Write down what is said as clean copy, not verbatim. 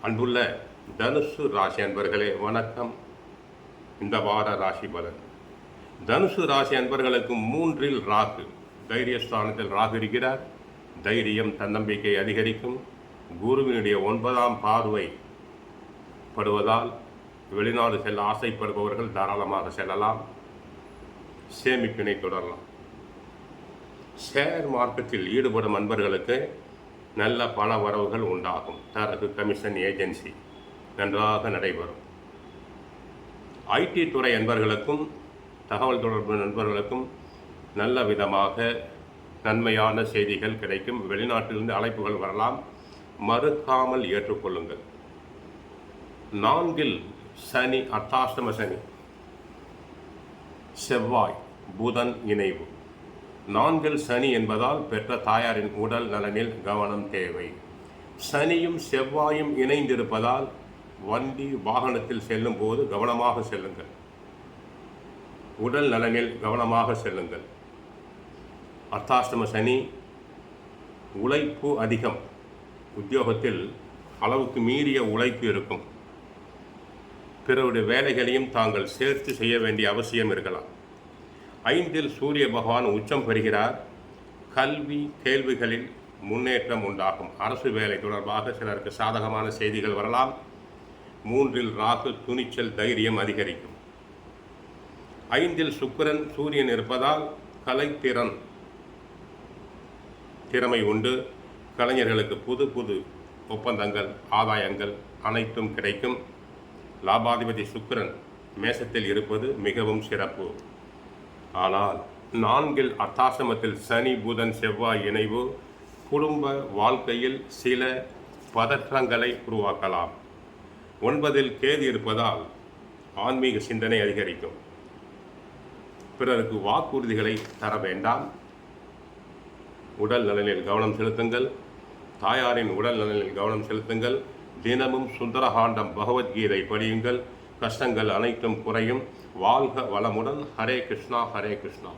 அன்புள்ள தனுசு ராசி அன்பர்களே வணக்கம். இந்த வார ராசி பலன். தனுசு ராசி அன்பர்களுக்கு 3 ராகு, தைரியஸ்தானத்தில் ராகு இருக்கிறார். தைரியம், தன்னம்பிக்கை அதிகரிக்கும். குருவினுடைய 9ஆம் பார்வை படுவதால் வெளிநாடு செல்ல ஆசைப்படுபவர்கள் தாராளமாக செல்லலாம். சேமிப்பினை தொடரலாம். ஷேர் மார்க்கெட்டில் ஈடுபடும் அன்பர்களுக்கு நல்ல பண வரவுகள் உண்டாகும். தரகு, கமிஷன், ஏஜென்சி நன்றாக நடைபெறும். ஐடி துறை நண்பர்களுக்கும் தகவல் தொடர்பு நண்பர்களுக்கும் நல்ல விதமாக நன்மையான செய்திகள் கிடைக்கும். வெளிநாட்டிலிருந்து அழைப்புகள் வரலாம், மறுக்காமல் ஏற்றுக்கொள்ளுங்கள். 4 சனி, அர்த்தாஷ்டம சனி, செவ்வாய், புதன் இணைவு. 4 சனி என்பதால் பெற்ற தாயாரின் உடல் நலனில் கவனம் தேவை. சனியும் செவ்வாயும் இணைந்திருப்பதால் வண்டி வாகனத்தில் செல்லும் போது கவனமாக செல்லுங்கள். உடல் நலனில் கவனமாக செல்லுங்கள். அர்த்தாஷ்டம சனி, உழைப்பு அதிகம். உத்தியோகத்தில் அளவுக்கு மீறிய உழைப்பு இருக்கும். பிறருடைய வேலைகளையும் தாங்கள் சேர்த்து செய்ய வேண்டிய அவசியம் இருக்கலாம். 5 சூரிய பகவான் உச்சம் பெறுகிறார். கல்வி, கேள்விகளில் முன்னேற்றம் உண்டாகும். அரசு வேலை தொடர்பாக சிலருக்கு சாதகமான செய்திகள் வரலாம். 3 ராகு, துணிச்சல், தைரியம் அதிகரிக்கும். 5 சுக்கிரன், சூரியன் இருப்பதால் திறமை உண்டு. கலைஞர்களுக்கு புது புது ஒப்பந்தங்கள், ஆதாயங்கள் அனைத்தும் கிடைக்கும். லாபாதிபதி சுக்கிரன் மேசத்தில் இருப்பது மிகவும் சிறப்பு. ஆனால் 4 அர்த்தாசிரமத்தில் சனி, புதன், செவ்வாய் இணைவு குடும்ப வாழ்க்கையில் சில பதற்றங்களை உருவாக்கலாம். 9 கேது இருப்பதால் ஆன்மீக சிந்தனை அதிகரிக்கும். பிறருக்கு வாக்குறுதிகளை தர வேண்டாம். உடல் நலனில் கவனம் செலுத்துங்கள். தாயாரின் உடல் நலனில் கவனம் செலுத்துங்கள். தினமும் சுந்தரகாண்டம், பகவத்கீதை படியுங்கள். கஷ்டங்கள் அனைத்தும் குறையும். வாழ்க வளமுடன். ஹரே கிருஷ்ணா, ஹரே கிருஷ்ணா.